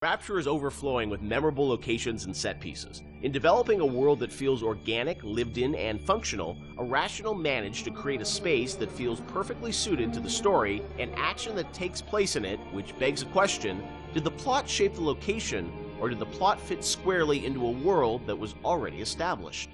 Rapture is overflowing with memorable locations and set pieces. In developing a world that feels organic, lived in, and functional, Irrational managed to create a space that feels perfectly suited to the story and action that takes place in it, which begs a question: did the plot shape the location, or did the plot fit squarely into a world that was already established?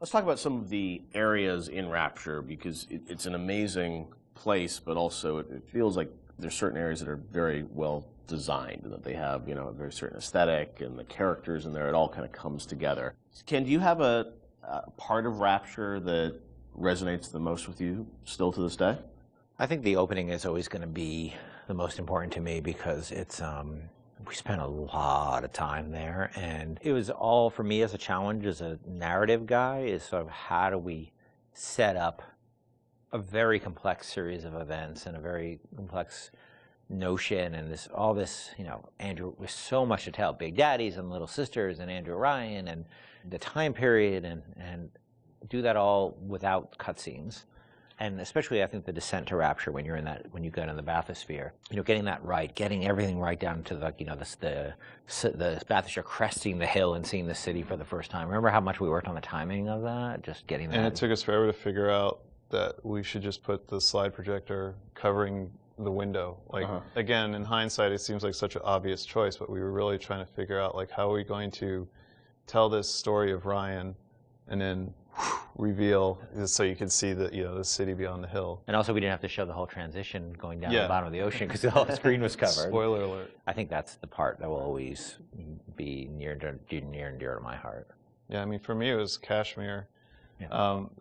Let's talk about some of the areas in Rapture, because it's an amazing place, but also it feels like there's certain areas that are very well designed and that they have, you know, a very certain aesthetic, and the characters in there, it all kind of comes together. Ken, do you have a part of Rapture that resonates the most with you still to this day? I think the opening is always going to be the most important to me because it's we spent a lot of time there, and it was all for me as a challenge as a narrative guy is sort of how do we set up a very complex series of events and a very complex notion and all this, you know, Andrew, with so much to tell, Big Daddies and Little Sisters and Andrew Ryan and the time period and do that all without cutscenes. And especially, I think, the descent to Rapture when you're in that, when you go in the bathysphere, you know, getting that right, getting everything right down to the, you know, the bathysphere, cresting the hill and seeing the city for the first time. Remember how much we worked on the timing of that, just getting that. And it took us forever to figure out that we should just put the slide projector covering the window. Like, again, in hindsight, it seems like such an obvious choice, but we were really trying to figure out, like, how are we going to tell this story of Ryan and then reveal so you can see the, you know, the city beyond the hill. And also we didn't have to show the whole transition going down to the bottom of the ocean because the whole screen was covered. Spoiler alert. I think that's the part that will always be near and dear to my heart. Yeah, I mean, for me it was Kashmir. Yeah.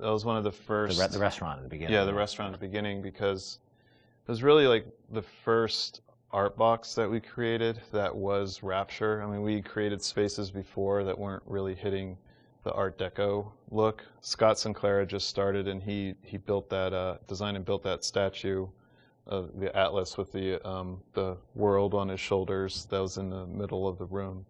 That was one of the first... The restaurant at the beginning. Yeah, the restaurant at the beginning, because it was really like the first art box that we created that was Rapture. I mean, we created spaces before that weren't really hitting the Art Deco look. Scott Sinclair just started, and he built that, designed and built that statue of the Atlas with the world on his shoulders that was in the middle of the room.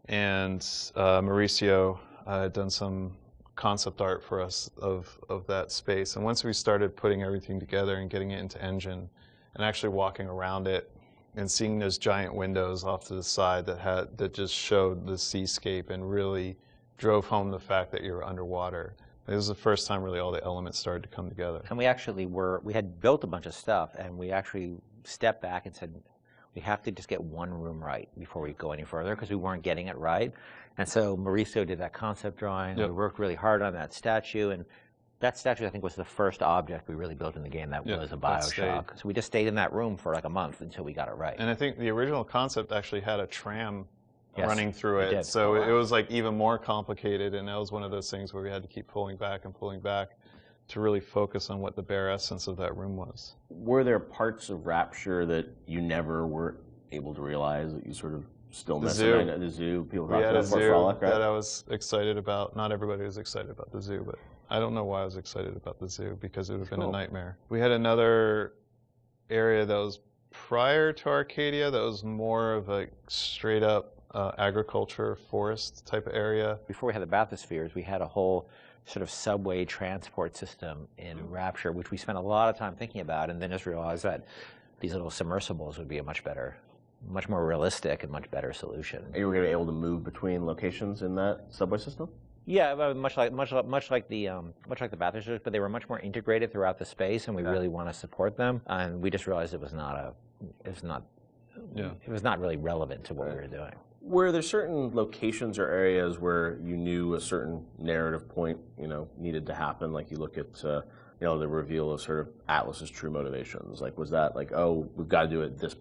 And Mauricio had done some concept art for us of that space. And once we started putting everything together and getting it into Engine and actually walking around it and seeing those giant windows off to the side that just showed the seascape and really drove home the fact that you were underwater. It was the first time really all the elements started to come together. And we actually we had built a bunch of stuff, and we actually stepped back and said, we have to just get one room right before we go any further, because we weren't getting it right. And so Mauricio did that concept drawing. Yep. We worked really hard on that statue, and that statue, I think, was the first object we really built in the game that was a BioShock. So we just stayed in that room for like a month until we got it right. And I think the original concept actually had a tram running through it, so it was like even more complicated, and that was one of those things where we had to keep pulling back to really focus on what the bare essence of that room was. Were there parts of Rapture that you never were able to realize that you sort of still missed? The zoo. People talk about Frolic, right? That I was excited about. Not everybody was excited about the zoo, but I don't know why I was excited about the zoo, because it would have been a nightmare. We had another area that was prior to Arcadia that was more of a straight up agriculture, forest type of area. Before we had the bathyspheres, we had a whole sort of subway transport system in Rapture, which we spent a lot of time thinking about, and then just realized that these little submersibles would be a much more realistic and much better solution. You were going to be able to move between locations in that subway system? Yeah, much like the bathyspheres, but they were much more integrated throughout the space, and we really want to support them. And we just realized it was not really relevant to what we were doing. Were there certain locations or areas where you knew a certain narrative point, you know, needed to happen? Like you look at, you know, the reveal of sort of Atlas's true motivations. Like, was that like, oh, we've got to do it this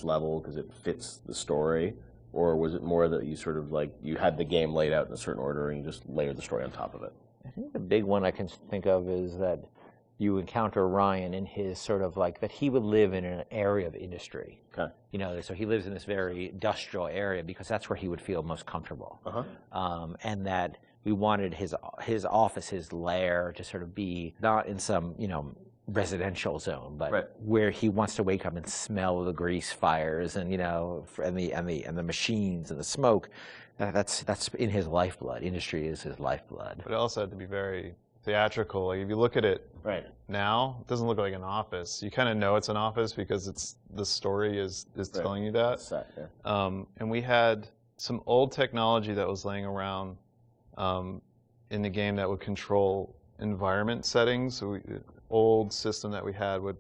level because it fits the story? Or was it more that you sort of like, you had the game laid out in a certain order and you just layered the story on top of it? I think the big one I can think of is that you encounter Ryan in his sort of like, that he would live in an area of industry. Okay. You know, so he lives in this very industrial area because that's where he would feel most comfortable. And that we wanted his office, his lair, to sort of be not in some, you know, residential zone, but Right. where he wants to wake up and smell the grease fires and and the machines and the smoke. That's in his lifeblood. Industry is his lifeblood. But it also had to be very theatrical. Like if you look at it Right. now, it doesn't look like an office. You kind of know it's an office because the story is telling you that. Set, yeah. And we had some old technology that was laying around in the game that would control environment settings. So old system that we had would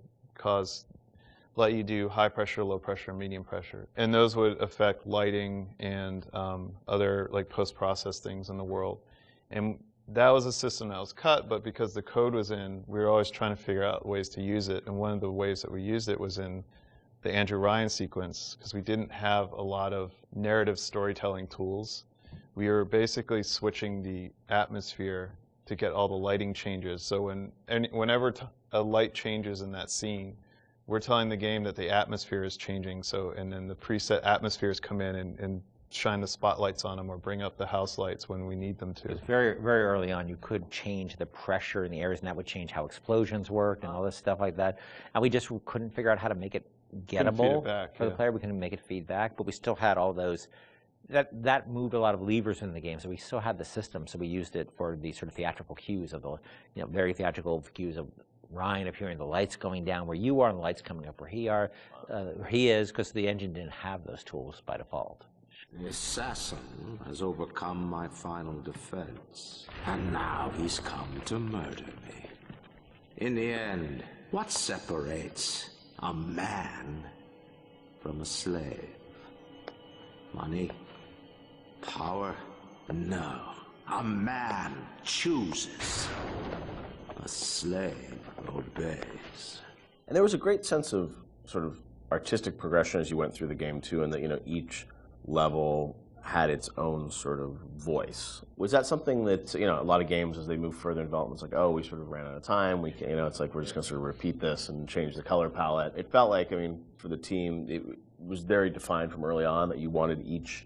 let you do high pressure, low pressure, medium pressure, and those would affect lighting and other like post-process things in the world. And that was a system that was cut, but because the code was in, we were always trying to figure out ways to use it. And one of the ways that we used it was in the Andrew Ryan sequence, because we didn't have a lot of narrative storytelling tools. We were basically switching the atmosphere to get all the lighting changes. So whenever a light changes in that scene, we're telling the game that the atmosphere is changing. So, and then the preset atmospheres come in and shine the spotlights on them or bring up the house lights when we need them to. Because very, very early on, you could change the pressure in the areas, and that would change how explosions worked and all this stuff like that. And we just couldn't figure out how to make it gettable for the player. We couldn't make it feedback, but we still had all those. That moved a lot of levers in the game, so we still had the system. So we used it for the sort of theatrical cues of the, very theatrical cues of Ryan appearing, the lights going down where you are, and the lights coming up where he is, because the engine didn't have those tools by default. The assassin has overcome my final defense, and now he's come to murder me. In the end, what separates a man from a slave? Money? Power? No. A man chooses. A slave obeys. And there was a great sense of sort of artistic progression as you went through the game too, and that each level had its own sort of voice. Was that something that a lot of games as they move further in development, it's like, oh, we sort of ran out of time. We can, it's like we're just going to sort of repeat this and change the color palette. It felt like, for the team, it was very defined from early on that you wanted each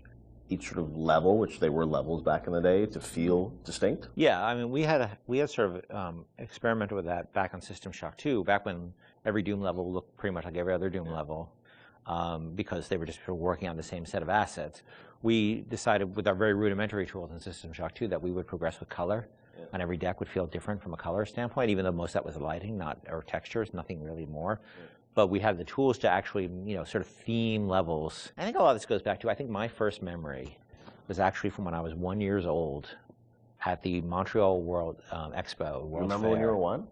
sort of level, which they were levels back in the day, to feel distinct? Yeah, we had sort of experimented with that back on System Shock 2, back when every Doom level looked pretty much like every other Doom level, because they were just working on the same set of assets. We decided with our very rudimentary tools in System Shock 2 that we would progress with color, and every deck would feel different from a color standpoint, even though most of that was lighting, or textures, nothing really more. But we had the tools to actually, sort of theme levels. I think a lot of this goes back to, I think my first memory was actually from when I was 1 year old at the Montreal World Expo. You remember when you were 1?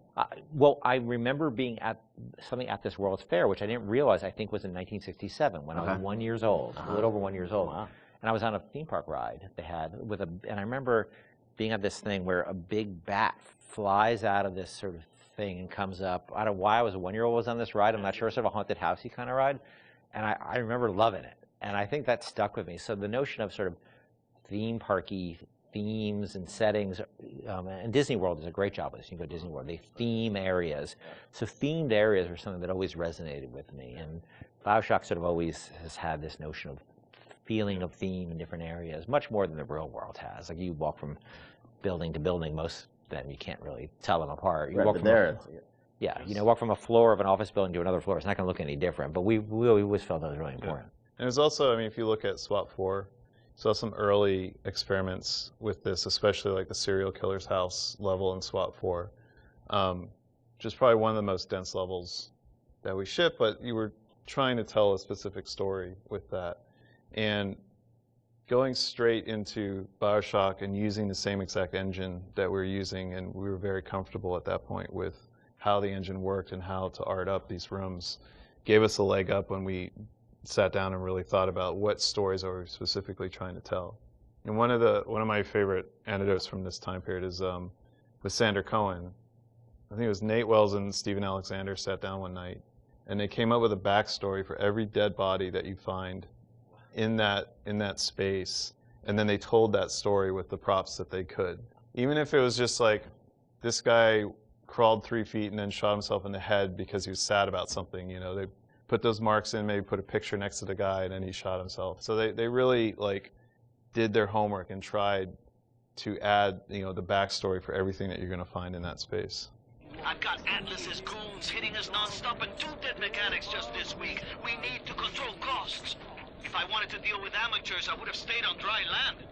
Well, I remember being at something at this World's Fair, which I didn't realize, I think was in 1967, when I was 1 year old, a little over 1 year old. Wow. And I was on a theme park ride they had and I remember being at this thing where a big bat flies out of this sort of thing and comes up. I don't know why I was a 1 year old was on this ride. I'm not sure, sort of a haunted housey kind of ride. And I remember loving it. And I think that stuck with me. So the notion of sort of theme parky themes and settings, and Disney World does a great job with this. You can go to Disney World, they theme areas. So themed areas are something that always resonated with me. And BioShock sort of always has had this notion of feeling of theme in different areas, much more than the real world has. Like you walk from building to building, most of them you can't really tell them apart. You walk from walk from a floor of an office building to another floor. It's not going to look any different. But we always felt that was really important. And there's also, if you look at SWAT 4, saw some early experiments with this, especially like the serial killer's house level in SWAT 4, which is probably one of the most dense levels that we ship. But you were trying to tell a specific story with that, and going straight into BioShock and using the same exact engine that we're using, and we were very comfortable at that point with how the engine worked and how to art up these rooms, gave us a leg up when we sat down and really thought about what stories are we specifically trying to tell. And one of my favorite anecdotes from this time period is with Sander Cohen. I think it was Nate Wells and Stephen Alexander sat down one night, and they came up with a backstory for every dead body that you find in that space, and then they told that story with the props that they could. Even if it was just like, this guy crawled 3 feet and then shot himself in the head because he was sad about something, they put those marks in, maybe put a picture next to the guy, and then he shot himself. So they really did their homework and tried to add the backstory for everything that you're going to find in that space. I've got Atlas's goons hitting us non-stop and 2 dead mechanics just this week. We need to control costs. If I wanted to deal with amateurs, I would have stayed on dry land.